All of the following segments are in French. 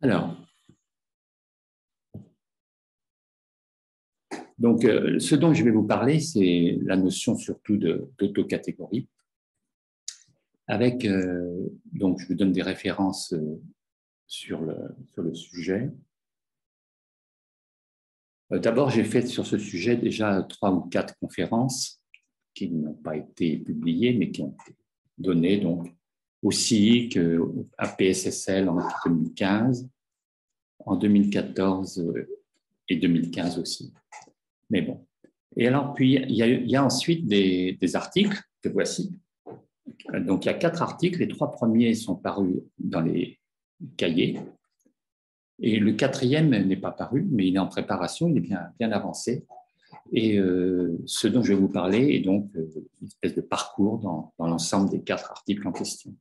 Alors, donc, ce dont je vais vous parler, c'est la notion surtout d'autocatégorie. Avec, donc, je vous donne des références sur le sujet. D'abord, j'ai fait sur ce sujet déjà 3 ou 4 conférences qui n'ont pas été publiées, mais qui ont été données donc, au CIIC, à PSSL en 2015, en 2014 et 2015 aussi. Mais bon. Et alors, puis, il y a ensuite des articles que voici. Donc, il y a 4 articles. Les 3 premiers sont parus dans les cahiers. Et le 4e n'est pas paru, mais il est en préparation, il est bien avancé. Et ce dont je vais vous parler est donc une espèce de parcours dans l'ensemble des 4 articles en question.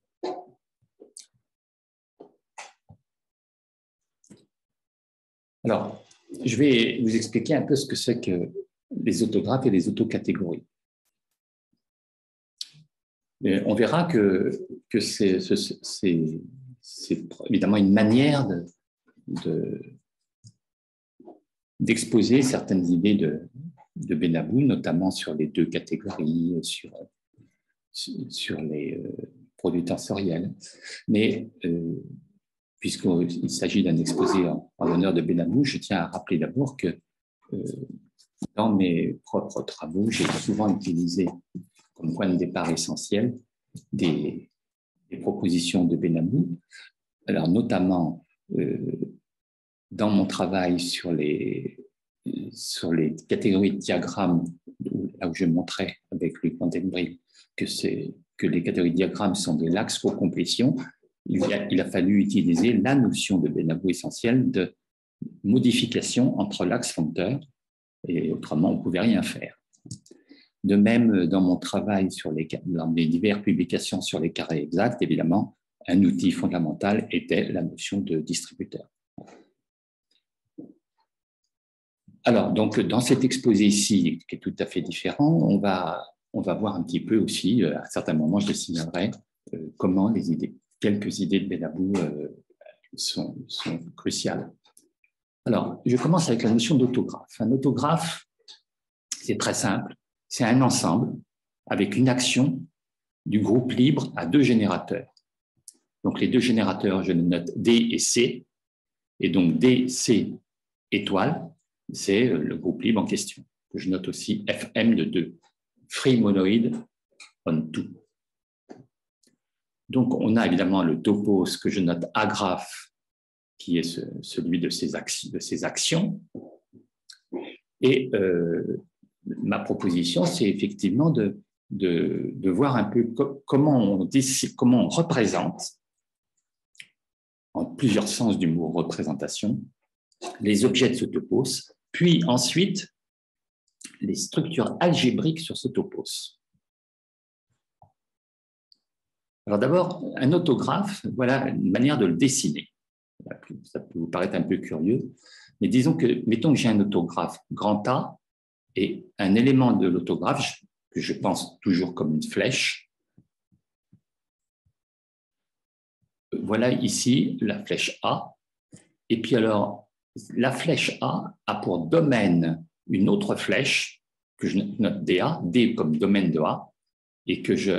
Alors, je vais vous expliquer un peu ce que c'est que les autographes et les autocatégories. On verra que c'est évidemment une manière d'exposer certaines idées de Benabou, notamment sur les 2 catégories, sur les produits tensoriels. Mais puisqu'il s'agit d'un exposé en l'honneur de Benabou, je tiens à rappeler d'abord que dans mes propres travaux, j'ai souvent utilisé comme point de départ essentiel des propositions de Benabou. Alors, notamment, dans mon travail sur les catégories de diagrammes, là où je montrais avec Luc Vandenbril que les catégories de diagrammes sont de l'axe pour complétion, il a fallu utiliser la notion de Benabou essentielle de modification entre l'axe fondateur, et autrement, on ne pouvait rien faire. De même, dans mon travail dans les diverses publications sur les carrés exacts, évidemment, un outil fondamental était la notion de distributeur. Alors, donc, dans cet exposé ici, qui est tout à fait différent, on va voir un petit peu aussi, à certains moments, je signalerai comment quelques idées de Benabou sont cruciales. Alors, je commence avec la notion d'autographe. Un autographe, c'est très simple, c'est un ensemble avec une action du groupe libre à 2 générateurs. Donc, les 2 générateurs, je note D et C, et donc D, C, étoile, c'est le groupe libre en question, que je note aussi FM de 2, free monoid on 2. Donc, on a évidemment le topos que je note agraphe, qui est celui de ces actions. Et ma proposition, c'est effectivement de voir un peu comment on représente, en plusieurs sens du mot représentation, les objets de ce topos, puis ensuite les structures algébriques sur ce topos. Alors d'abord, un autographe, voilà une manière de le dessiner. Ça peut vous paraître un peu curieux, mais mettons que j'ai un autographe grand A et un élément de l'autographe que je pense toujours comme une flèche. Voilà ici la flèche A. Et puis alors, la flèche A a pour domaine une autre flèche que je note DA, D comme domaine de A, et que je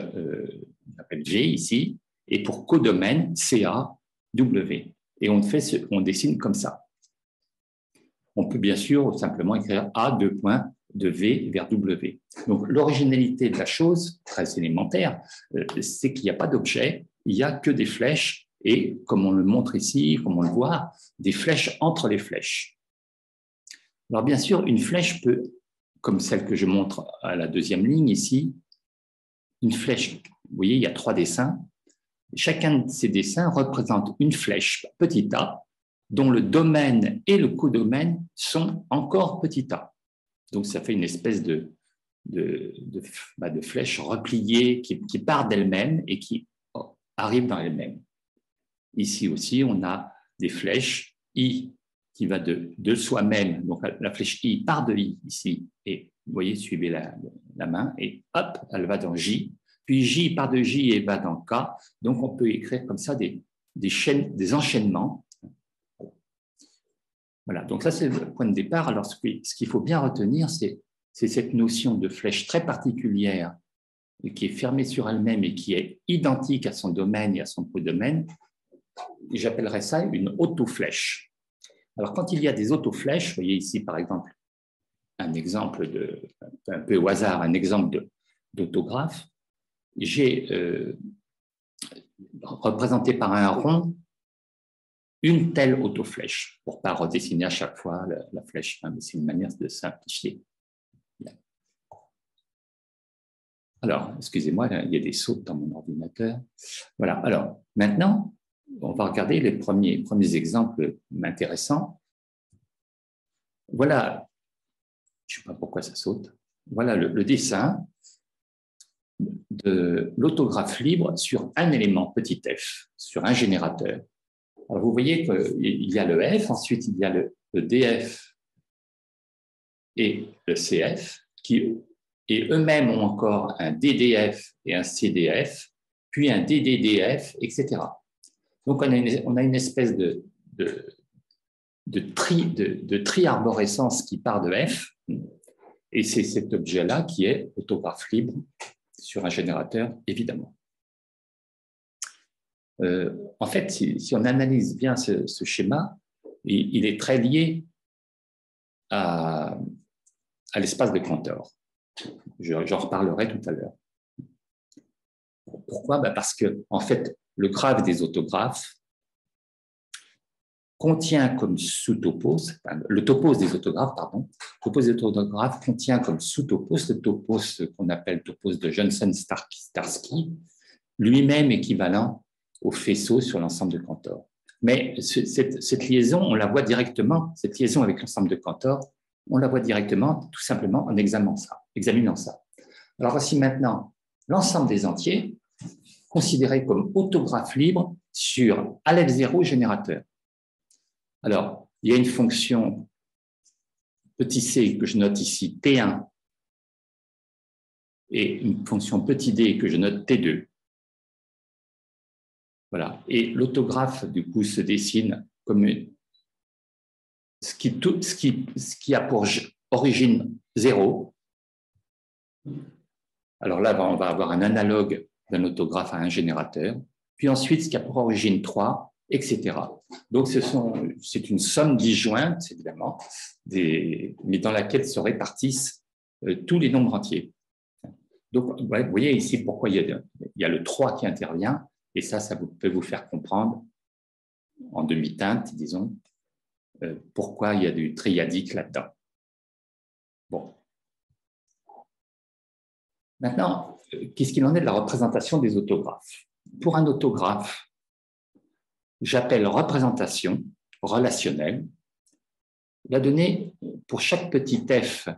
appelle G ici, et pour codomaine CA, W. Et on dessine comme ça. On peut bien sûr simplement écrire A, 2 points, de V vers W. Donc l'originalité de la chose, très élémentaire, c'est qu'il n'y a pas d'objet, il n'y a que des flèches, et comme on le montre ici, comme on le voit, des flèches entre les flèches. Alors bien sûr, une flèche peut, comme celle que je montre à la 2e ligne ici, une flèche, vous voyez, il y a 3 dessins. Chacun de ces dessins représente une flèche, petit a, dont le domaine et le codomaine sont encore petit a. Donc, ça fait une espèce de flèche repliée qui part d'elle-même et qui arrive dans elle-même. Ici aussi, on a des flèches I qui va de soi-même. Donc, la flèche I part de I ici. Et vous voyez, suivez la main. Et hop, elle va dans J. Puis J part de J et va dans K. Donc, on peut écrire comme ça des enchaînements Voilà, donc ça c'est le point de départ. Alors ce qu'il faut bien retenir, c'est cette notion de flèche très particulière qui est fermée sur elle-même et qui est identique à son domaine et à son codomaine. J'appellerais ça une autoflèche. Alors quand il y a des autoflèches, vous voyez ici par exemple un exemple un peu au hasard, un exemple d'autographe, j'ai représenté par un rond une telle autoflèche, pour ne pas redessiner à chaque fois la flèche, mais c'est une manière de simplifier. Alors, excusez-moi, il y a des sautes dans mon ordinateur. Voilà, alors maintenant, on va regarder les premiers exemples intéressants. Voilà, je ne sais pas pourquoi ça saute. Voilà le dessin de l'autographe libre sur un élément petit f, sur un générateur. Alors, vous voyez qu'il y a le F, ensuite il y a le DF et le CF, qui et eux-mêmes ont encore un DDF et un CDF, puis un DDDF, etc. Donc, on a une espèce de tri-arborescence qui part de F, et c'est cet objet-là qui est autographe libre sur un générateur, évidemment. En fait, si on analyse bien ce schéma, il est très lié à l'espace de Cantor. J'en reparlerai tout à l'heure. Pourquoi? Parce que, en fait, le graphe des autographes contient comme sous-topos, le topos des autographes, pardon, le topos des autographes contient comme sous-topos le topos qu'on appelle topos de Johnson-Starsky, lui-même équivalent au faisceau sur l'ensemble de Cantor. Mais cette liaison, on la voit directement, cette liaison avec l'ensemble de Cantor, on la voit directement, tout simplement en examinant ça. Alors voici maintenant l'ensemble des entiers considérés comme autographe libre sur Aleph 0 générateur. Alors, il y a une fonction petit c que je note ici T1 et une fonction petit d que je note T2. Voilà. Et l'autographe, du coup, se dessine comme ce qui a pour origine 0. Alors là, on va avoir un analogue d'un autographe à un générateur. Puis ensuite, ce qui a pour origine 3, etc. Donc, c'est une somme disjointe, évidemment, mais dans laquelle se répartissent tous les nombres entiers. Donc, vous voyez ici pourquoi il y a le 3 qui intervient. Et ça peut vous faire comprendre, en demi-teinte, disons, pourquoi il y a du triadique là-dedans. Bon. Maintenant, qu'est-ce qu'il en est de la représentation des autographes? Pour un autographe, j'appelle représentation relationnelle la donnée pour chaque petit f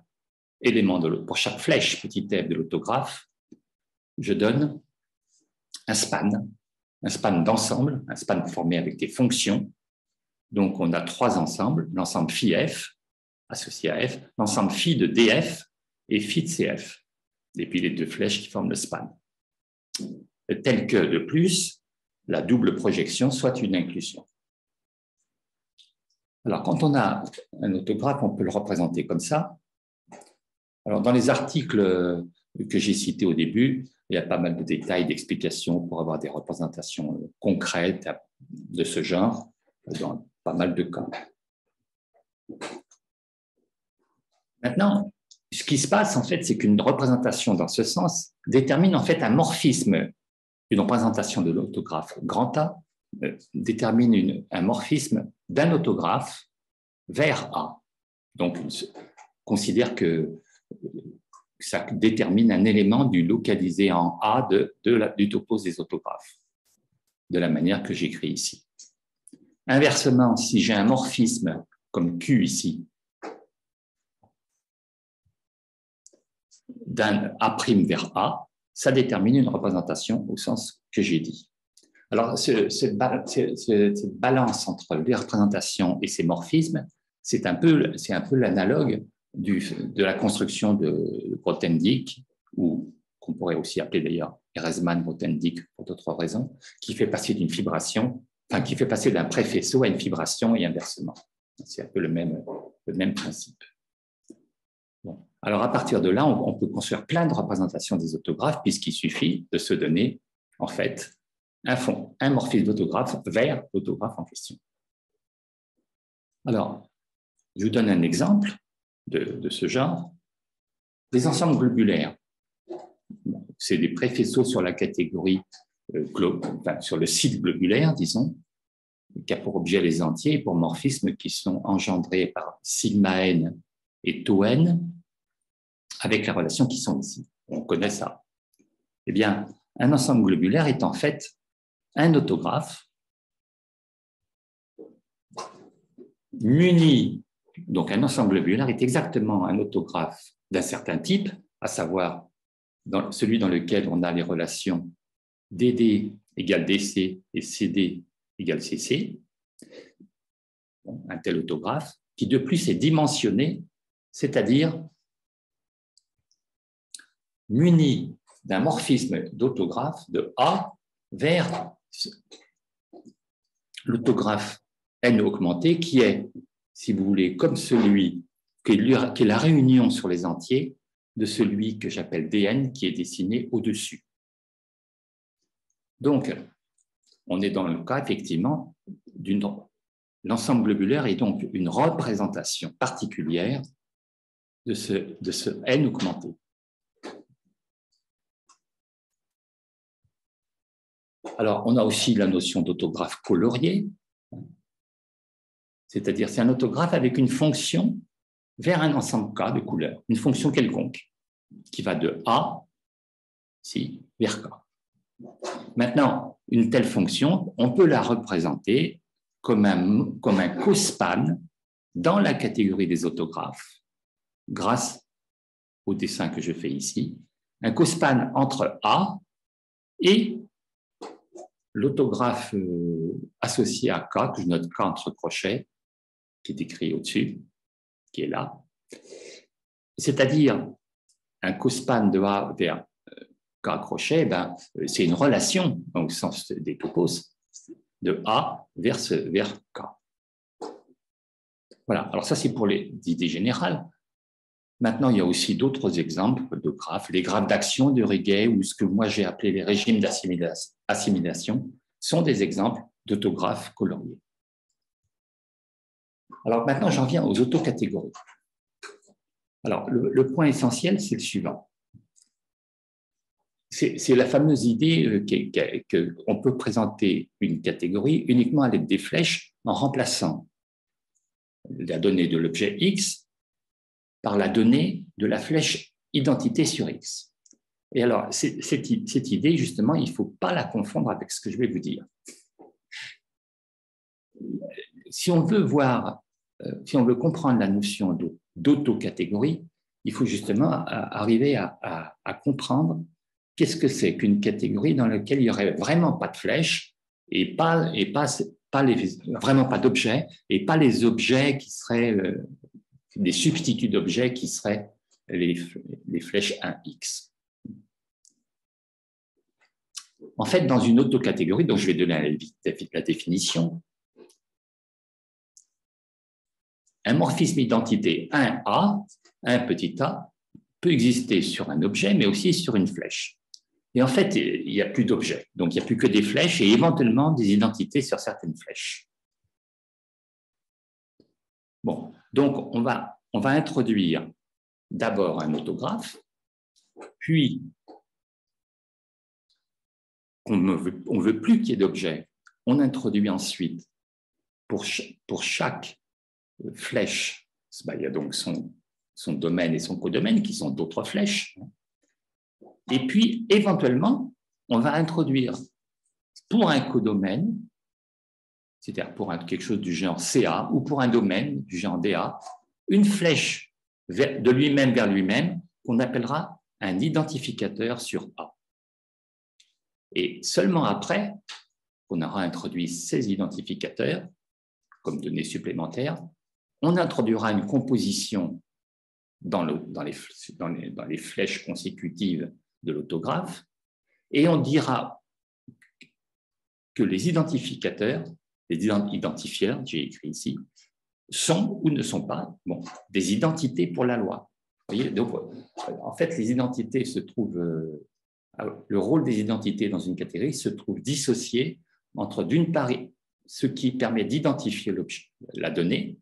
élément pour chaque flèche petit f de l'autographe, je donne un span d'ensemble, un span formé avec des fonctions. Donc, on a 3 ensembles, l'ensemble phi f associé à f, l'ensemble phi de df et phi de cf, et puis les 2 flèches qui forment le span. Tel que, de plus, la double projection soit une inclusion. Alors, quand on a un autographe, on peut le représenter comme ça. Alors, dans les articles que j'ai cités au début, il y a pas mal de détails, d'explications pour avoir des représentations concrètes de ce genre, dans pas mal de cas. Maintenant, ce qui se passe, en fait, c'est qu'une représentation dans ce sens détermine en fait un morphisme. Une représentation de l'autographe grand A détermine un morphisme d'un autographe vers A. Donc, on considère que ça détermine un élément du localisé en A du topos des autographes, de la manière que j'écris ici. Inversement, si j'ai un morphisme comme Q ici, d'un A' vers A, ça détermine une représentation au sens que j'ai dit. Alors, cette balance entre les représentations et ces morphismes, c'est un peu l'analogue de la construction de Grothendieck, ou qu'on pourrait aussi appeler d'ailleurs Ehresmann-Grothendieck pour d'autres raisons, qui fait passer d'une fibration, enfin qui fait passer d'un préfaisceau à une fibration et inversement. C'est un peu le même principe. Bon. Alors, à partir de là, on peut construire plein de représentations des autographes, puisqu'il suffit de se donner, en fait, un morphisme d'autographe vers l'autographe en question. Alors, je vous donne un exemple de ce genre. Des ensembles globulaires. C'est des préfaisceaux sur la catégorie sur le site globulaire, disons, qui a pour objet les entiers et pour morphismes qui sont engendrés par sigma n et tau n avec les relations qui sont ici. On connaît ça. Eh bien, un ensemble globulaire est en fait un autographe muni. Donc, un ensemble globulaire est exactement un autographe d'un certain type, à savoir celui dans lequel on a les relations DD égale DC et CD égale CC, un tel autographe, qui de plus est dimensionné, c'est-à-dire muni d'un morphisme d'autographe de A vers l'autographe N augmenté, qui est, si vous voulez, comme celui qui est la réunion sur les entiers de celui que j'appelle DN, qui est dessiné au-dessus. Donc, on est dans le cas, effectivement, l'ensemble globulaire est donc une représentation particulière de ce N augmenté. Alors, on a aussi la notion d'autographe colorié, c'est-à-dire c'est un autographe avec une fonction vers un ensemble K de couleurs, une fonction quelconque, qui va de A, ici, vers K. Maintenant, une telle fonction, on peut la représenter comme un cospan dans la catégorie des autographes, grâce au dessin que je fais ici, un cospan entre A et l'autographe associé à K, que je note K entre crochets, qui est écrit au-dessus, qui est là. C'est-à-dire, un cospan de A vers K crochet, ben, c'est une relation, au sens des topos, de A vers K. Voilà, alors ça c'est pour les idées générales. Maintenant, il y a aussi d'autres exemples de graphes. Les graphes d'action de Regge, ou ce que moi j'ai appelé les régimes d'assimilation, sont des exemples d'autographes coloriés. Alors maintenant, j'en viens aux autocatégories. Alors, le point essentiel, c'est le suivant. C'est la fameuse idée qu'on peut présenter une catégorie uniquement à l'aide des flèches en remplaçant la donnée de l'objet X par la donnée de la flèche identité sur X. Et alors, cette idée, justement, il ne faut pas la confondre avec ce que je vais vous dire. Si on veut comprendre la notion d'autocatégorie, il faut justement arriver à comprendre qu'est-ce que c'est qu'une catégorie dans laquelle il n'y aurait vraiment pas de flèches et vraiment pas d'objets, et pas les objets qui seraient des substituts d'objets qui seraient les flèches 1x. En fait, dans une autocatégorie, dont je vais donner la définition, un morphisme identité 1A, un petit a, peut exister sur un objet, mais aussi sur une flèche. Et en fait, il n'y a plus d'objets. Donc, il n'y a plus que des flèches et éventuellement des identités sur certaines flèches. Bon, donc on va introduire d'abord un autographe, puis on ne veut plus qu'il y ait d'objets. On introduit ensuite, pour chaque flèche, il y a donc son domaine et son codomaine qui sont d'autres flèches. Et puis, éventuellement, on va introduire pour un codomaine, c'est-à-dire pour quelque chose du genre CA, ou pour un domaine du genre DA, une flèche de lui-même vers lui-même qu'on appellera un identificateur sur A. Et seulement après qu'on aura introduit ces identificateurs comme données supplémentaires, on introduira une composition dans les flèches consécutives de l'autographe et on dira que les identificateurs, les identifieurs, j'ai écrit ici, sont ou ne sont pas des identités pour la loi. Vous voyez, donc, en fait, les identités se trouvent, le rôle des identités dans une catégorie se trouve dissocié entre, d'une part, ce qui permet d'identifier la donnée,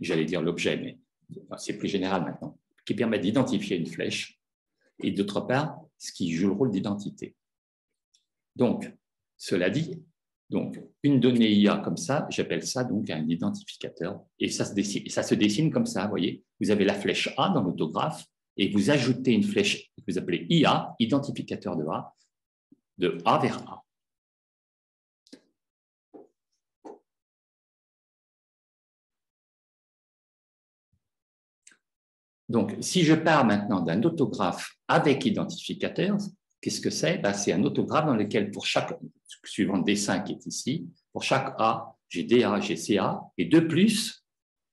j'allais dire l'objet, mais c'est plus général maintenant, qui permet d'identifier une flèche, et d'autre part, ce qui joue le rôle d'identité. Donc, cela dit, donc, une donnée IA comme ça, j'appelle ça donc un identificateur, et ça se dessine comme ça, vous voyez. Vous avez la flèche A dans l'autographe, et vous ajoutez une flèche que vous appelez IA, identificateur de A vers A. Donc, si je pars maintenant d'un autographe avec identificateur, qu'est-ce que c'est? C'est un autographe dans lequel, pour chaque, suivant le dessin qui est ici, pour chaque A, j'ai DA, j'ai CA, et de plus,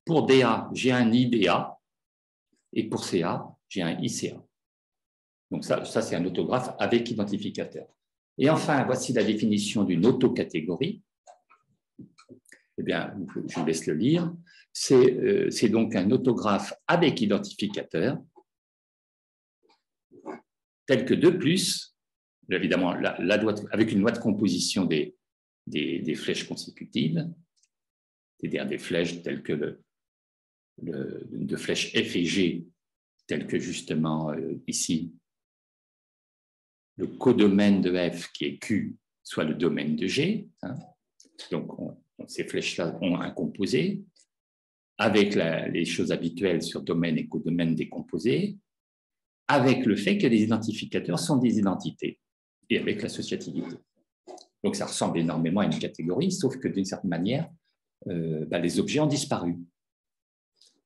pour DA, j'ai un IDA, et pour CA, j'ai un ICA. Donc ça c'est un autographe avec identificateur. Et enfin, voici la définition d'une autocatégorie. Eh bien, je vous laisse le lire. C'est donc un autographe avec identificateur, tel que de plus, évidemment, avec une loi de composition des flèches consécutives, c'est-à-dire des flèches telles que de flèches F et G, telles que justement ici, le codomaine de F qui est Q, soit le domaine de G. Hein. Donc, ces flèches-là ont un composé, avec les choses habituelles sur domaine et codomaine décomposés, avec le fait que les identificateurs sont des identités, et avec l'associativité. Donc, ça ressemble énormément à une catégorie, sauf que d'une certaine manière, les objets ont disparu.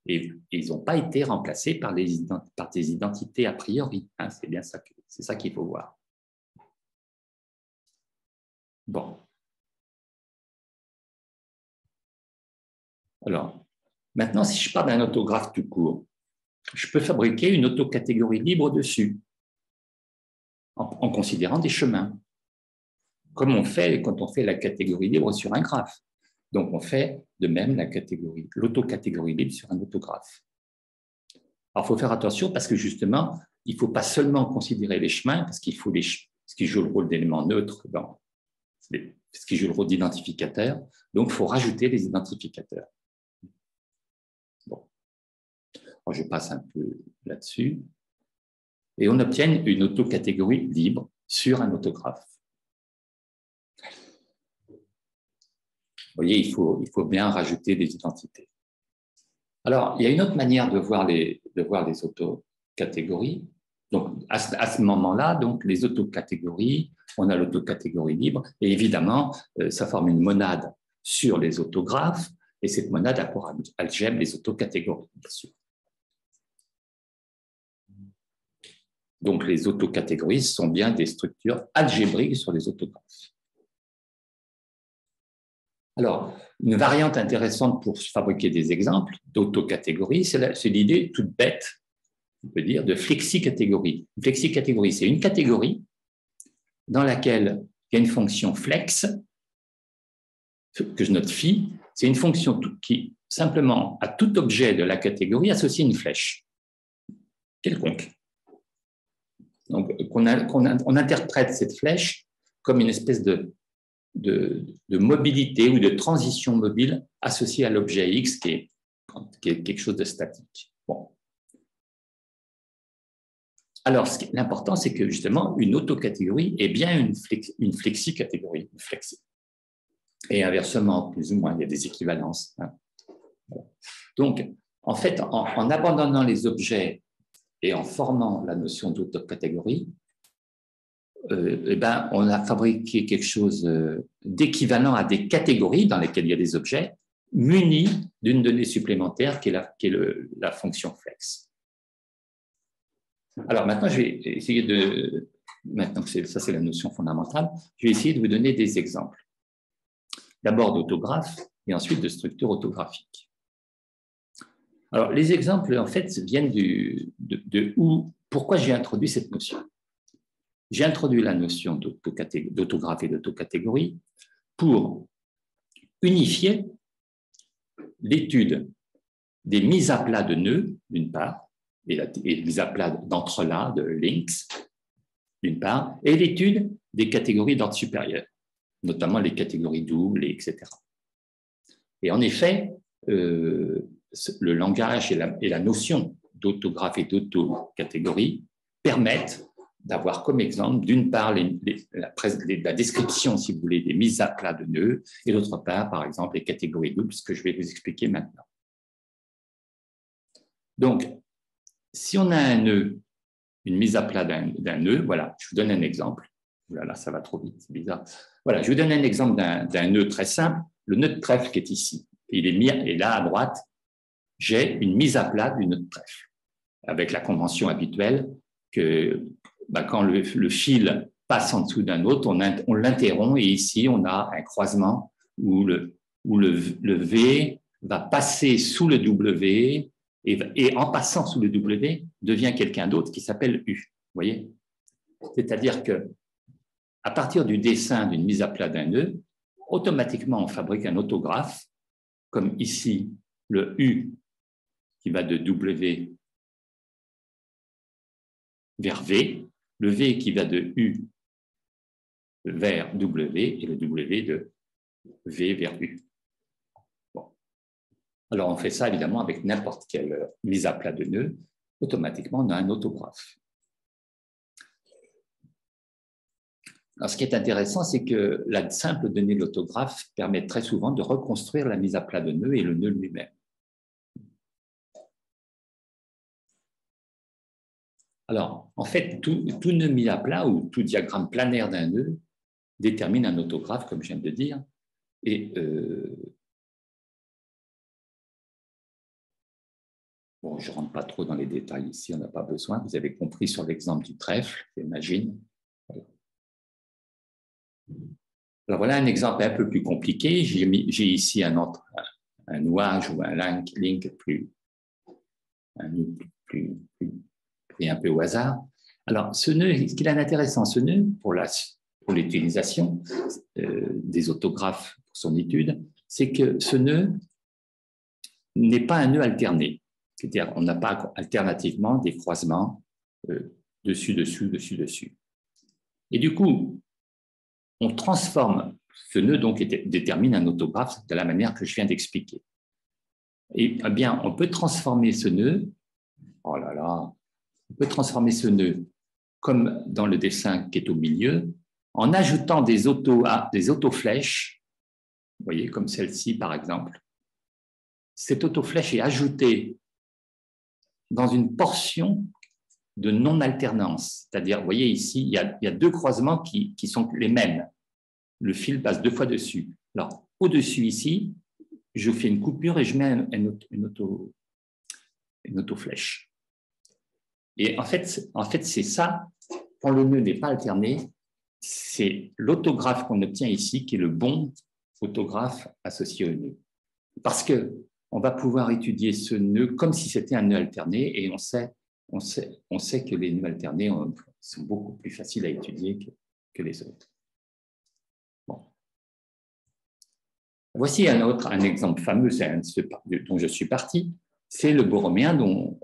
Et ils n'ont pas été remplacés par des identités a priori. Hein, c'est bien ça, c'est ça qu'il faut voir. Bon. Alors, maintenant, si je pars d'un autographe tout court, je peux fabriquer une autocatégorie libre dessus, en considérant des chemins, comme on fait quand on fait la catégorie libre sur un graphe. Donc, on fait de même l'autocatégorie libre sur un autographe. Alors, il faut faire attention parce que justement, il ne faut pas seulement considérer les chemins, parce qu'il faut ce qui joue le rôle d'élément neutre, ce qui joue le rôle d'identificateur. Donc, il faut rajouter les identificateurs. Bon. Alors, je passe un peu là-dessus. Et on obtient une autocatégorie libre sur un autographe. Vous voyez, il faut bien rajouter des identités. Alors, il y a une autre manière de voir les autocatégories. Donc, à ce moment-là, donc, les autocatégories, on a l'autocatégorie libre, et évidemment, ça forme une monade sur les autographes, et cette monade a pour algèbre les autocatégories, bien sûr. Donc, les autocatégories sont bien des structures algébriques sur les autographes. Alors, une variante intéressante pour fabriquer des exemples d'autocatégories, c'est l'idée toute bête, on peut dire, de flexicatégorie. Une flexicatégorie, c'est une catégorie dans laquelle il y a une fonction flex, que je note phi, c'est une fonction qui, simplement, à tout objet de la catégorie, associe une flèche quelconque. Donc, on interprète cette flèche comme une espèce de mobilité ou de transition mobile associée à l'objet X qui est quelque chose de statique. Bon. Alors, l'important, c'est que justement, une autocatégorie est bien une flexicatégorie. Et inversement, plus ou moins, il y a des équivalences. Hein. Donc, en fait, en abandonnant les objets et en formant la notion d'autocatégorie, on a fabriqué quelque chose d'équivalent à des catégories dans lesquelles il y a des objets, munis d'une donnée supplémentaire qui est la fonction flex. Alors maintenant, je vais essayer maintenant que ça c'est la notion fondamentale, je vais essayer de vous donner des exemples. D'abord d'autographes et ensuite de structures autographiques. Alors les exemples, en fait, viennent pourquoi j'ai introduit cette notion. J'ai introduit la notion d'autographe et d'autocatégorie pour unifier l'étude des mises à plat de nœuds, d'une part, et les mises à plat d'entrelacs, de links, d'une part, et l'étude des catégories d'ordre supérieur, notamment les catégories doubles, etc. Et en effet, le langage et la notion d'autographe et d'autocatégorie permettent d'avoir comme exemple, d'une part, la description, si vous voulez, des mises à plat de nœuds, et d'autre part, par exemple, les catégories doubles, ce que je vais vous expliquer maintenant. Donc, si on a un nœud, une mise à plat d'un nœud, voilà, je vous donne un exemple. Voilà, ça va trop vite, c'est bizarre. Voilà, je vous donne un exemple d'un nœud très simple, le nœud de trèfle qui est ici. Il est mis, et là, à droite, j'ai une mise à plat du nœud de trèfle, avec la convention habituelle que quand le fil passe en dessous d'un autre, on l'interrompt, et ici, on a un croisement où le V va passer sous le W, et en passant sous le W, devient quelqu'un d'autre qui s'appelle U. Vous voyez? C'est-à-dire que à partir du dessin d'une mise à plat d'un nœud, automatiquement, on fabrique un autographe, comme ici, le U qui va de W vers V, le V qui va de U vers W, et le W de V vers U. Bon. Alors, on fait ça, évidemment, avec n'importe quelle mise à plat de nœud. Automatiquement, on a un autographe. Alors, ce qui est intéressant, c'est que la simple donnée de l'autographe permet très souvent de reconstruire la mise à plat de nœud et le nœud lui-même. Alors, en fait, tout nœud mis à plat ou tout diagramme planaire d'un nœud détermine un autographe, comme je viens de dire. Et bon, je ne rentre pas trop dans les détails ici, on n'a pas besoin. Vous avez compris sur l'exemple du trèfle, j'imagine. Voilà. Alors voilà un exemple un peu plus compliqué. J'ai ici un nuage ou un link plus pris un peu au hasard. Alors, ce nœud, ce qu'il a d'intéressant, ce nœud, pour l'utilisation des autographes pour son étude, c'est que ce nœud n'est pas un nœud alterné. C'est-à-dire, on n'a pas alternativement des croisements dessus, dessous, dessus, dessus. Et du coup, on transforme ce nœud, donc, détermine un autographe de la manière que je viens d'expliquer. Et eh bien, on peut transformer ce nœud, oh là là, on peut transformer ce nœud comme dans le dessin qui est au milieu, en ajoutant des autoflèches, vous voyez, comme celle-ci par exemple. Cette autoflèche est ajoutée dans une portion de non-alternance, c'est-à-dire, vous voyez ici, il y a deux croisements qui sont les mêmes. Le fil passe deux fois dessus. Alors, au-dessus ici, je fais une coupure et je mets une autoflèche. Et en fait c'est ça, quand le nœud n'est pas alterné, c'est l'autographe qu'on obtient ici qui est le bon autographe associé au nœud. Parce qu'on va pouvoir étudier ce nœud comme si c'était un nœud alterné, et on sait que les nœuds alternés sont beaucoup plus faciles à étudier que les autres. Bon. Voici un exemple fameux dont je suis parti, c'est le borroméen dont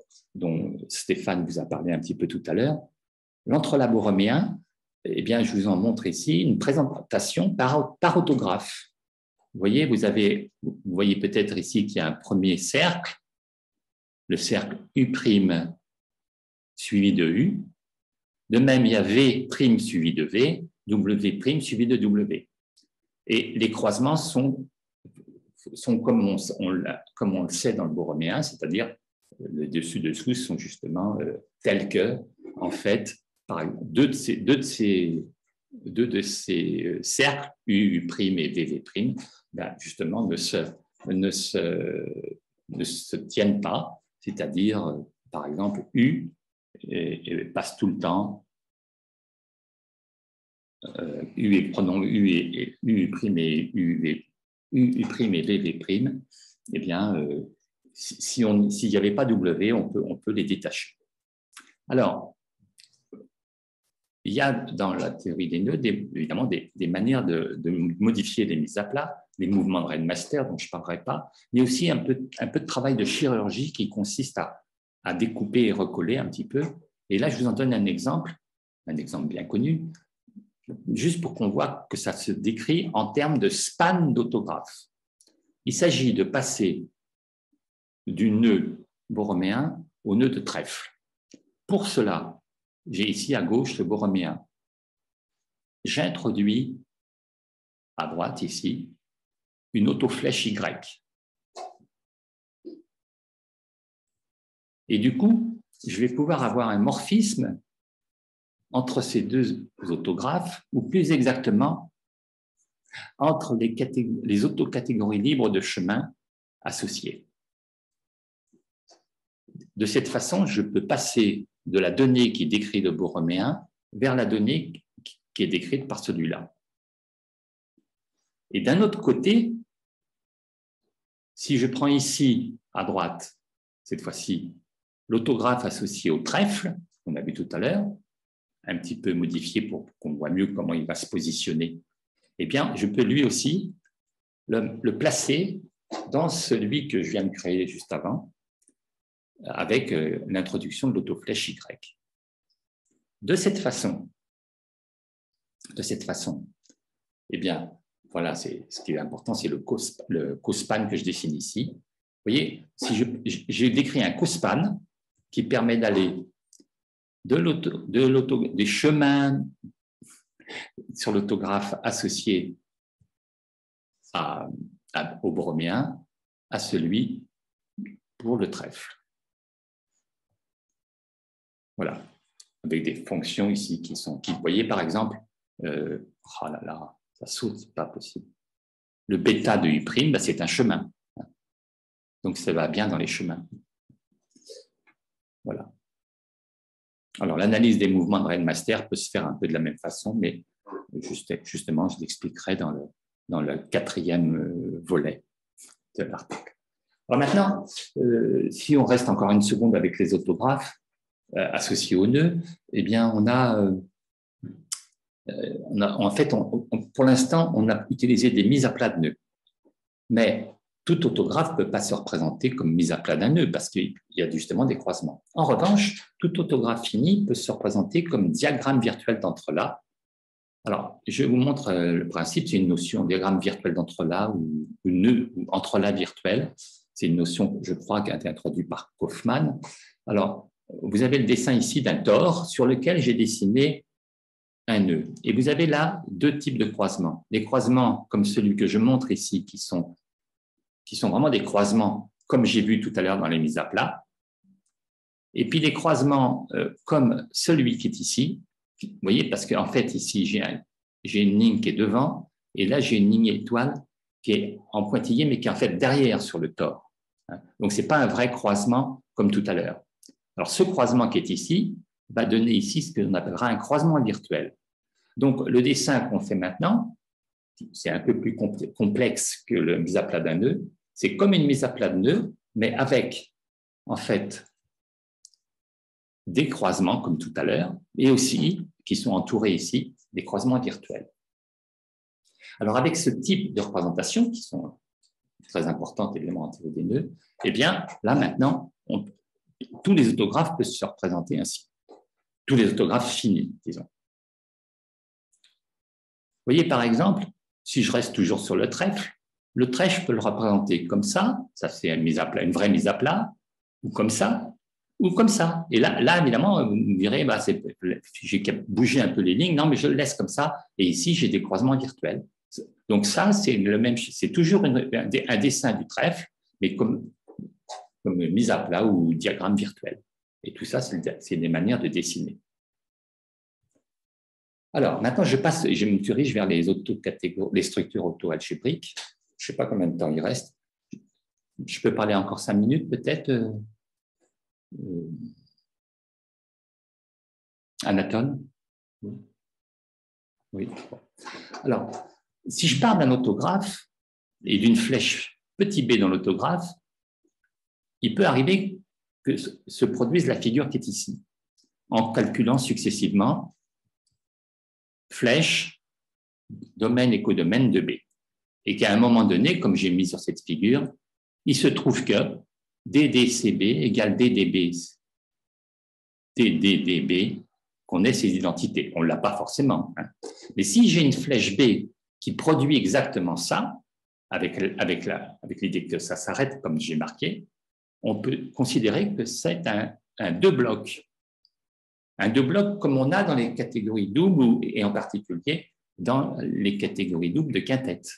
Stéphane vous a parlé un petit peu tout à l'heure. L'entrelac borroméen, eh bien, je vous en montre ici une présentation par autographe. Vous voyez, vous voyez peut-être ici qu'il y a un premier cercle, le cercle U' suivi de U. De même, il y a V' suivi de V, W' suivi de W. Et les croisements sont comme on le sait dans le borroméen, c'est-à-dire le dessus-dessous sont justement tels que, en fait, par exemple, deux de ces cercles, U' et VV', ben justement ne se tiennent pas, c'est-à-dire, par exemple, U passe tout le temps, prenons U et U' et U' et VV', eh bien, s'il n'y avait pas W, on peut les détacher. Alors, il y a dans la théorie des nœuds, évidemment, des manières de modifier les mises à plat, des mouvements de Rennes-Master dont je ne parlerai pas, mais aussi un peu de travail de chirurgie qui consiste à découper et recoller un petit peu. Et là, je vous en donne un exemple bien connu, juste pour qu'on voit que ça se décrit en termes de span d'autographe. Il s'agit de passer du nœud borroméen au nœud de trèfle. Pour cela, j'ai ici à gauche le borroméen. J'introduis à droite ici une autoflèche Y. Et du coup, je vais pouvoir avoir un morphisme entre ces deux autographes, ou plus exactement, entre les autocatégories libres de chemin associées. De cette façon, je peux passer de la donnée qui décrit le borroméen vers la donnée qui est décrite par celui-là. Et d'un autre côté, si je prends ici, à droite, cette fois-ci, l'autographe associé au trèfle, qu'on a vu tout à l'heure, un petit peu modifié pour qu'on voit mieux comment il va se positionner, eh bien, je peux lui aussi le placer dans celui que je viens de créer juste avant, avec l'introduction de l'autoflèche Y. De cette façon, eh bien, voilà, ce qui est important, c'est le cospan que je dessine ici. Vous voyez, si j'ai décrit un cospan qui permet d'aller des chemins sur l'autographe associé au borroméen à celui pour le trèfle. Voilà, avec des fonctions ici vous voyez par exemple, oh là là, ça saute, c'est pas possible. Le bêta de U', ben, c'est un chemin. Donc ça va bien dans les chemins. Voilà. Alors l'analyse des mouvements de Rennes-Master peut se faire un peu de la même façon, mais justement, je l'expliquerai dans le 4e volet de l'article. Alors maintenant, si on reste encore une seconde avec les autographes associés aux nœuds, eh bien, en fait, pour l'instant, on a utilisé des mises à plat de nœuds. Mais tout autographe ne peut pas se représenter comme mise à plat d'un nœud parce qu'il y a justement des croisements. En revanche, tout autographe fini peut se représenter comme diagramme virtuel d'entrelacs. Alors, je vous montre le principe, c'est une notion diagramme virtuel d'entrelacs ou nœud ou entrelacs virtuel. C'est une notion, je crois, qui a été introduite par Kaufmann. Alors, vous avez le dessin ici d'un tore sur lequel j'ai dessiné un nœud. Et vous avez là 2 types de croisements. Les croisements comme celui que je montre ici, qui sont vraiment des croisements comme j'ai vu tout à l'heure dans les mises à plat. Et puis les croisements comme celui qui est ici. Vous voyez, parce qu'en fait, ici, j'ai une ligne qui est devant, et là, j'ai une ligne étoile qui est en pointillé, mais qui est en fait derrière sur le tore. Donc, ce n'est pas un vrai croisement comme tout à l'heure. Alors, ce croisement qui est ici va donner ici ce qu'on appellera un croisement virtuel. Donc, le dessin qu'on fait maintenant, c'est un peu plus complexe que la mise à plat d'un nœud. C'est comme une mise à plat de nœud, mais avec, en fait, des croisements, comme tout à l'heure, et aussi, qui sont entourés ici, des croisements virtuels. Alors, avec ce type de représentation, qui sont très importantes, évidemment, en théorie des nœuds, eh bien, là, maintenant, tous les autographes peuvent se représenter ainsi. Tous les autographes finis, disons. Vous voyez, par exemple, si je reste toujours sur le trèfle je peux le représenter comme ça c'est une vraie mise à plat, ou comme ça. Et là évidemment, vous me direz, j'ai bougé un peu les lignes. Non, mais je le laisse comme ça. Et ici, j'ai des croisements virtuels. Donc ça, c'est le même. C'est toujours un dessin du trèfle, mais comme mise à plat ou diagramme virtuel. Et tout ça, c'est des manières de dessiner. Alors, maintenant, je me dirige vers les structures auto-algébriques. Je ne sais pas combien de temps il reste. Je peux parler encore 5 minutes, peut-être. Anatole? Oui. Alors, si je parle d'un autographe et d'une flèche petit b dans l'autographe, il peut arriver que se produise la figure qui est ici, en calculant successivement flèche, domaine et codomaine de B. Et qu'à un moment donné, comme j'ai mis sur cette figure, il se trouve que DDCB égale DDB, qu'on ait ces identités. On ne l'a pas forcément. Hein. Mais si j'ai une flèche B qui produit exactement ça, avec l'idée que ça s'arrête comme j'ai marqué, on peut considérer que c'est un deux blocs. Un deux blocs comme on a dans les catégories doubles et en particulier dans les catégories doubles de quintette.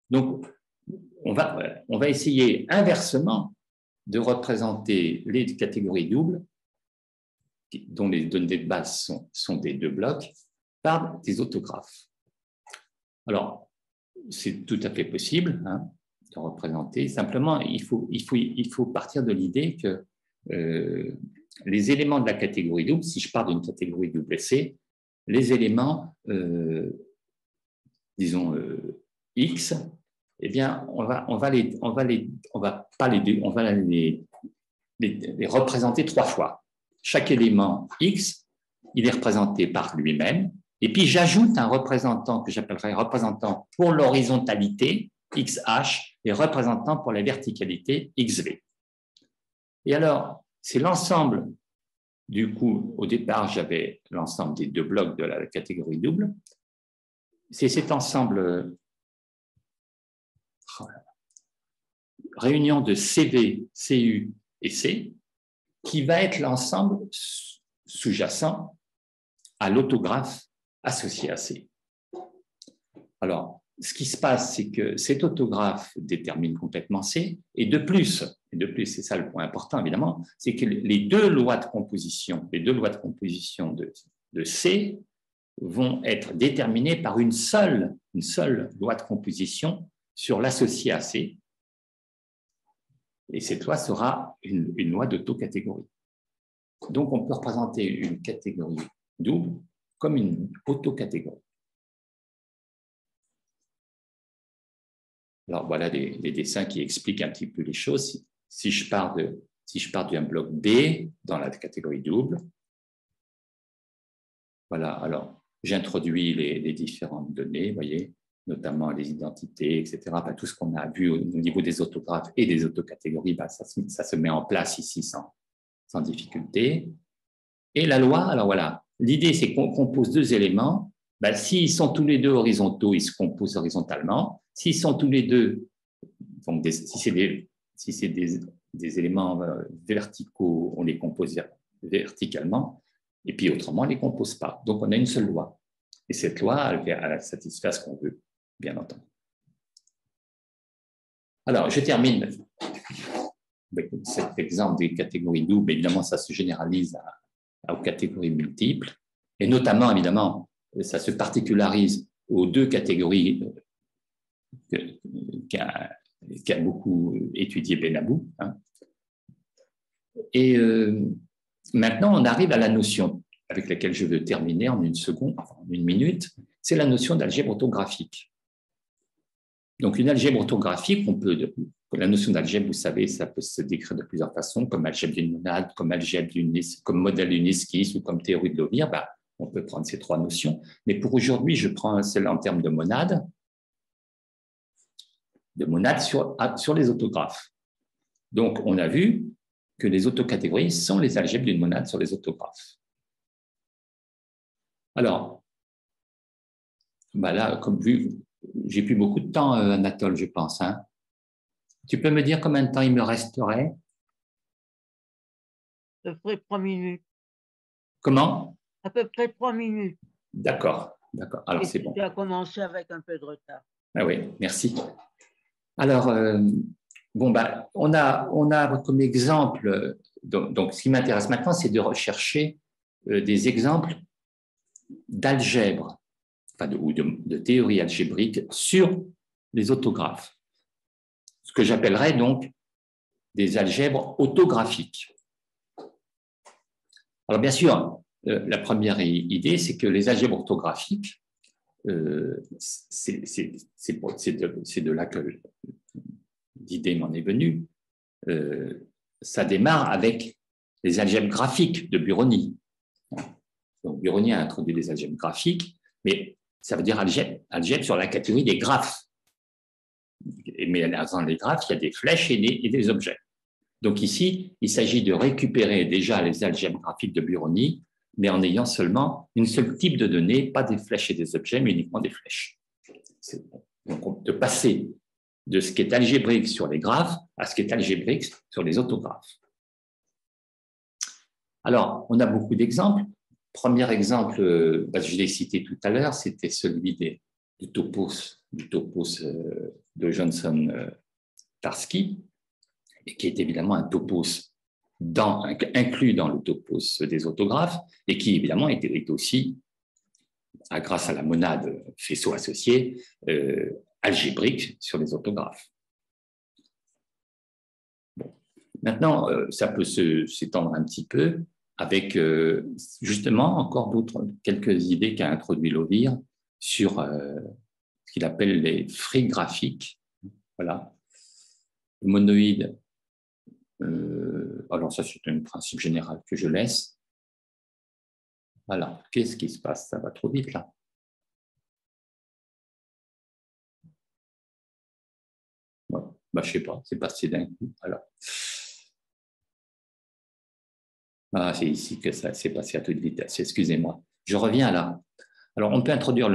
Donc, on va essayer inversement de représenter les catégories doubles dont les données de base sont des deux blocs par des autographes. Alors, c'est tout à fait possible hein, de représenter. Simplement, il faut partir de l'idée que les éléments de la catégorie double, si je pars d'une catégorie double C, les éléments, disons, X, eh bien, on va les représenter trois fois. Chaque élément X, il est représenté par lui-même, et puis j'ajoute un représentant que j'appellerai représentant pour l'horizontalité, XH, et représentant pour la verticalité, XV. Et alors, c'est l'ensemble, du coup, au départ, j'avais l'ensemble des deux blocs de la catégorie double. C'est cet ensemble réunion de CV, CU et C qui va être l'ensemble sous-jacent à l'autographe associé à C. Alors, ce qui se passe, c'est que cet autographe détermine complètement C, et de plus, c'est ça le point important évidemment, c'est que les deux lois de composition de C vont être déterminées par une seule loi de composition sur l'associé à C, et cette loi sera une loi d'autocatégorie. Donc, on peut représenter une catégorie double comme une autocatégorie. Alors, voilà des dessins qui expliquent un petit peu les choses. Si je pars d'un bloc B dans la catégorie double, voilà, alors j'introduis les différentes données, vous voyez, notamment les identités, etc. Ben, tout ce qu'on a vu au niveau des autographes et des autocatégories, ben, ça se met en place ici sans difficulté. Et la loi, alors voilà, l'idée c'est qu'on compose deux éléments. Ben, s'ils sont tous les deux horizontaux, ils se composent horizontalement. S'ils sont tous les deux, donc si c'est des éléments verticaux, on les compose verticalement. Et puis autrement, on ne les compose pas. Donc on a une seule loi. Et cette loi, elle satisfait ce qu'on veut, bien entendu. Alors, je termine avec cet exemple des catégories doubles. Évidemment, ça se généralise aux catégories multiples. Et notamment, évidemment, ça se particularise aux deux catégories qu'a beaucoup étudié Benabou. Hein. Et maintenant, on arrive à la notion avec laquelle je veux terminer en une minute, c'est la notion d'algèbre orthographique. Donc, une algèbre orthographique, la notion d'algèbre, vous savez, ça peut se décrire de plusieurs façons, comme algèbre d'une monade, comme modèle d'une esquisse ou comme théorie de Lobir. Ben, on peut prendre ces trois notions. Mais pour aujourd'hui, je prends celle en termes de monade sur les autographes. Donc, on a vu que les autocatégories sont les algèbres d'une monade sur les autographes. Alors, ben là, comme vu, j'ai plus beaucoup de temps, Anatole, je pense. Hein. Tu peux me dire combien de temps il me resterait? À peu près 3 minutes. Comment? À peu près 3 minutes. D'accord. Alors, c'est bon. Tu as commencé avec un peu de retard. Ah oui, merci. Alors, on a comme exemple, donc ce qui m'intéresse maintenant, c'est de rechercher des exemples d'algèbre, ou de théorie algébrique sur les autographes. Ce que j'appellerais donc des algèbres autographiques. Alors, bien sûr, la première idée, c'est que les algèbres orthographiques, c'est de là que l'idée m'en est venue. Ça démarre avec les algèbres graphiques de Bironi. Donc, Bironi a introduit des algèbres graphiques, mais ça veut dire algèbre sur la catégorie des graphes. Mais dans les graphes, il y a des flèches et des objets. Donc ici, il s'agit de récupérer déjà les algèbres graphiques de Bironi, mais en ayant seulement une seule type de données, pas des flèches et des objets, mais uniquement des flèches. Donc, de passer de ce qui est algébrique sur les graphes à ce qui est algébrique sur les autographes. Alors, on a beaucoup d'exemples. Premier exemple, je l'ai cité tout à l'heure, c'était celui du topos de Johnson-Tarski, et qui est évidemment un topos inclus dans le topos des autographes, et qui évidemment est aussi, grâce à la monade faisceau associé, algébrique sur les autographes. Bon. Maintenant, ça peut s'étendre un petit peu avec justement encore quelques idées qu'a introduit Lovir sur ce qu'il appelle les frics graphiques. Voilà. Le monoïde, alors ça c'est un principe général que je laisse. Voilà, qu'est-ce qui se passe? Ça va trop vite là. Bon, je ne sais pas, c'est passé d'un coup. Alors. Ah, c'est ici que ça s'est passé à toute vitesse, excusez-moi. Je reviens là. Alors, on peut introduire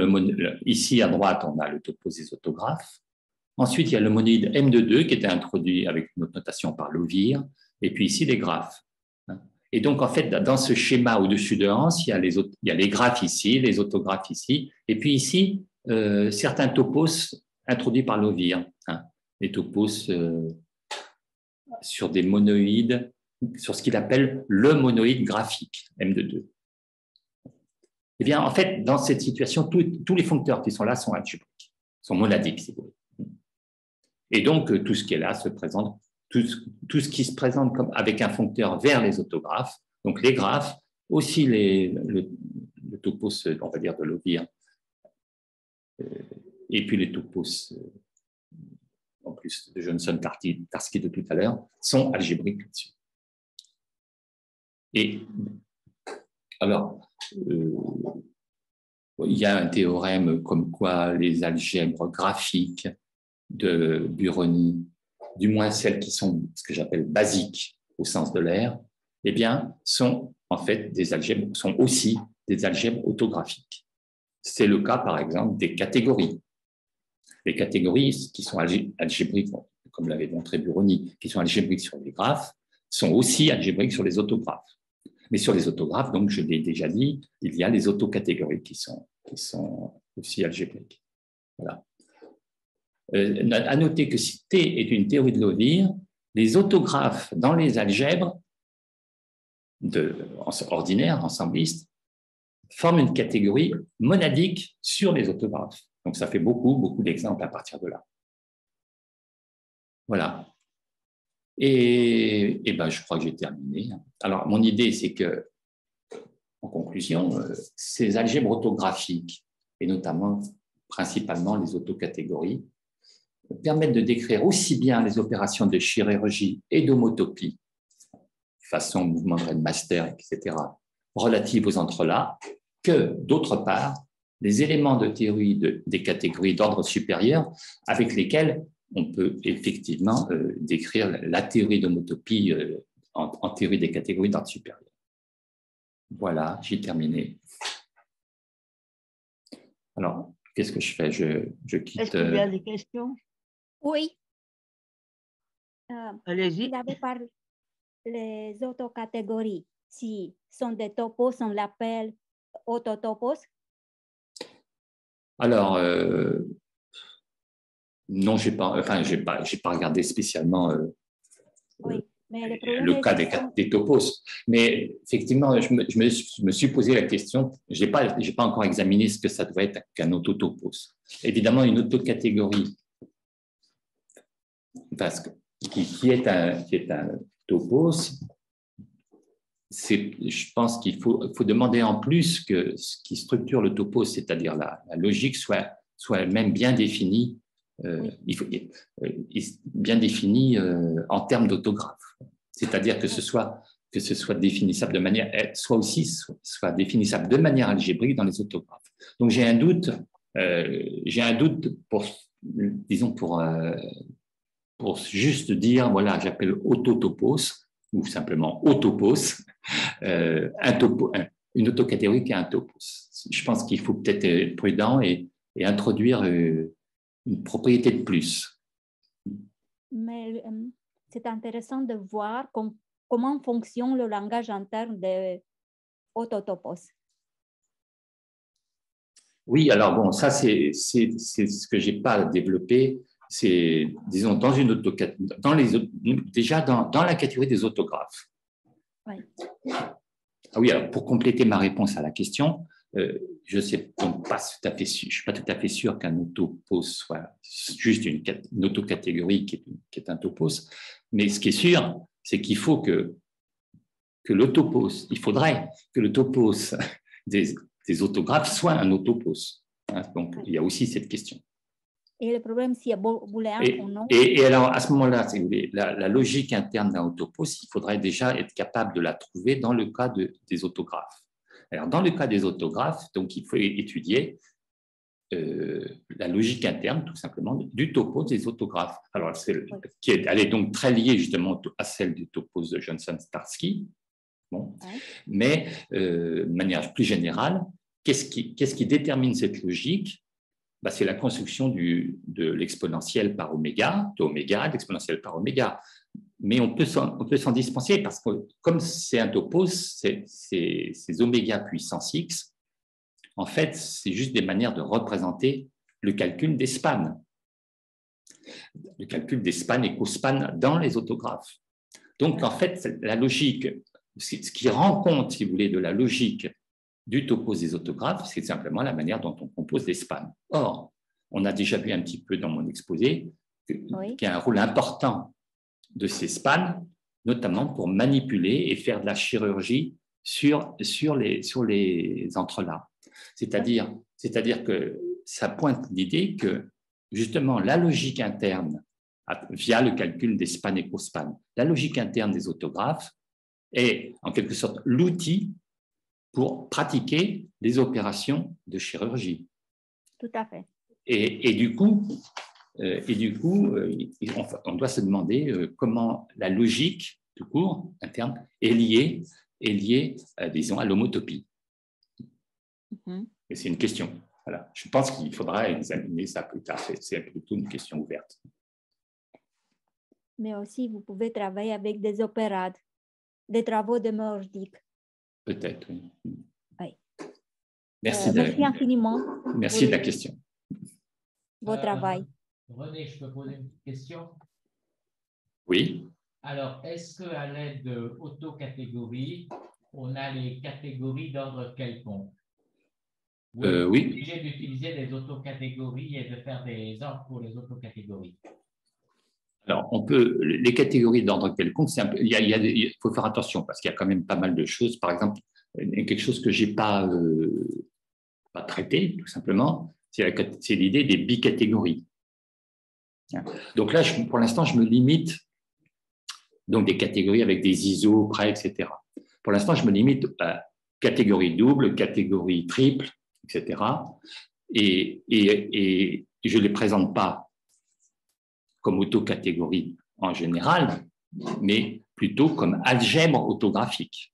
ici à droite, on a le topos des autographes. Ensuite, il y a le monoïde M22 qui était introduit avec une autre notation par Lovir. Et puis ici, les graphes. Et donc, en fait, dans ce schéma au-dessus de Hans, il y a les graphes ici, les autographes ici. Et puis ici, certains topos introduits par Lovir. Les topos sur des monoïdes, sur ce qu'il appelle le monoïde graphique, M22. Eh bien, en fait, dans cette situation, tous les foncteurs qui sont là sont algébriques, sont monadiques, si vous voulez. Et donc, tout ce qui est là se présente, tout ce qui se présente comme avec un foncteur vers les autographes, donc les graphes, aussi le topos, on va dire, de Lovir, et puis les topos, en plus de Johnson-Tarski de tout à l'heure, sont algébriques là-dessus. Et alors, il y a un théorème comme quoi les algèbres graphiques de Bironi, du moins celles qui sont ce que j'appelle basiques au sens de l'air, eh bien, sont en fait sont aussi des algèbres autographiques. C'est le cas, par exemple, des catégories. Les catégories qui sont algébriques, comme l'avait montré Bironi, qui sont algébriques sur les graphes, sont aussi algébriques sur les autographes. Mais sur les autographes, donc je l'ai déjà dit, il y a les autocatégories qui sont aussi algébriques. Voilà. À noter que si T est une théorie de Lovir, les autographes dans les algèbres ordinaires, ensemblistes, forment une catégorie monadique sur les autographes. Donc ça fait beaucoup d'exemples à partir de là. Voilà. Et je crois que j'ai terminé. Alors, mon idée, c'est que, en conclusion, ces algèbres autographiques, et notamment, principalement les autocatégories, permettent de décrire aussi bien les opérations de chirurgie et d'homotopie, façon mouvement de Master, etc., relatives aux entrelacs, que, d'autre part, les éléments de théorie des catégories d'ordre supérieur avec lesquels on peut effectivement décrire la théorie d'homotopie en théorie des catégories d'ordre supérieur. Voilà, j'ai terminé. Alors, qu'est-ce que je fais? Je quitte. Est-ce qu'il y a des questions? Oui. Allez-y. Il avait parlé les autocatégories. Si sont des topos, on l'appelle autotopos. Alors, non, j'ai pas regardé spécialement Oui, mais le cas des topos. Mais effectivement, je me suis posé la question, je n'ai pas encore examiné ce que ça devrait être qu'un autotopos. Évidemment, une autocatégorie qui est un topos, je pense qu'il faut demander en plus que ce qui structure le topos, c'est-à-dire la logique, soit elle-même bien définie. Il faut bien défini en termes d'autographe. C'est-à-dire que ce soit que ce soit définissable de manière, soit définissable de manière algébrique dans les autographes. Donc j'ai un doute disons pour juste dire, voilà, j'appelle autotopos ou simplement autopos, une autocatégorie qui est un topos. Je pense qu'il faut peut-être être prudent et introduire une propriété de plus. Mais c'est intéressant de voir comment fonctionne le langage interne de autotopos. Oui, alors bon, ça c'est ce que j'ai pas développé. C'est, disons, dans la catégorie des autographes. Oui. Ah oui, alors pour compléter ma réponse à la question, je sais donc pas tout à fait sûr, je suis pas tout à fait sûr qu'un autopos soit juste une autocatégorie qui est un topos, mais ce qui est sûr, c'est qu'il faut que l'autopos, il faudrait que le topos des autographes soit un autopos. Donc il y a aussi cette question. Et le problème, s'il y a booléen ou non. Et alors, à ce moment-là, si vous voulez, la logique interne d'un autopos, il faudrait déjà être capable de la trouver dans le cas des autographes. Alors, dans le cas des autographes, donc, il faut étudier la logique interne, tout simplement, du topos des autographes. Alors, elle est donc très liée justement à celle du topos de Johnson-Starsky. Bon. Ouais. Mais, de manière plus générale, qu'est-ce qui détermine cette logique? C'est la construction de l'exponentielle par oméga, d'exponentielle par oméga. Mais on peut s'en dispenser parce que comme c'est un topos, c'est oméga puissance x, en fait, c'est juste des manières de représenter le calcul des spans. Le calcul des spans et cospans dans les autographes. Donc, en fait, la logique, ce qui rend compte, si vous voulez, de la logique du topos des autographes, c'est simplement la manière dont on compose des spans. Or, on a déjà vu un petit peu dans mon exposé qu'il y a un rôle important de ces spans, notamment pour manipuler et faire de la chirurgie sur les entrelacs. C'est-à-dire que ça pointe l'idée que, justement, la logique interne, via le calcul des spans et cospans, la logique interne des autographes est, en quelque sorte, l'outil pour pratiquer les opérations de chirurgie. Tout à fait. Et du coup, on doit se demander comment la logique, tout court, interne, est liée disons, à l'homotopie. Mm-hmm. Et c'est une question. Voilà. Je pense qu'il faudra examiner ça plus tard. C'est plutôt une question ouverte. Mais aussi, vous pouvez travailler avec des opérades, des travaux de mordique. Peut-être, oui. Oui. Merci infiniment. Merci de la question. Votre travail. René, je peux poser une petite question? Oui. Alors, est-ce qu'à l'aide de autocatégories, on a les catégories d'ordre quelconque? Oui. Obligé d'utiliser des autocatégories et de faire des ordres pour les autocatégories. Alors, les catégories d'ordre quelconque, il faut faire attention parce qu'il y a quand même pas mal de choses. Par exemple, quelque chose que je n'ai pas traité, tout simplement, c'est l'idée des bicatégories. Donc là, pour l'instant, je me limite donc des catégories avec des ISO, prêts, etc. Pour l'instant, je me limite à catégorie double, catégorie triple, etc. Et je ne les présente pas comme autocatégorie en général, mais plutôt comme algèbre autographique.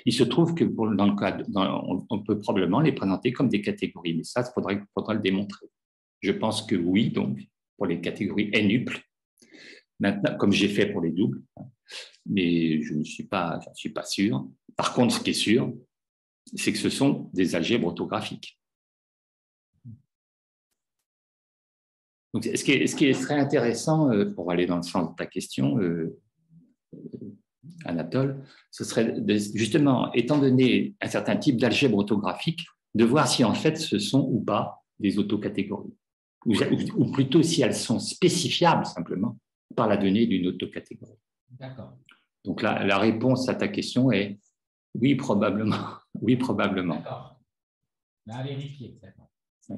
Il se trouve que dans le cas, on peut probablement les présenter comme des catégories, mais ça, il faudra le démontrer. Je pense que oui, donc, pour les catégories n-uples, maintenant, comme j'ai fait pour les doubles, mais je ne suis pas sûr. Par contre, ce qui est sûr, c'est que ce sont des algèbres autographiques. Donc, ce qui est très intéressant, pour aller dans le sens de ta question, Anatole, ce serait justement, étant donné un certain type d'algèbre autographique, de voir si en fait ce sont ou pas des autocatégories, ou plutôt si elles sont spécifiables simplement par la donnée d'une autocatégorie. D'accord. Donc la réponse à ta question est oui, probablement. Oui, probablement. D'accord. À vérifier, d'accord. Oui.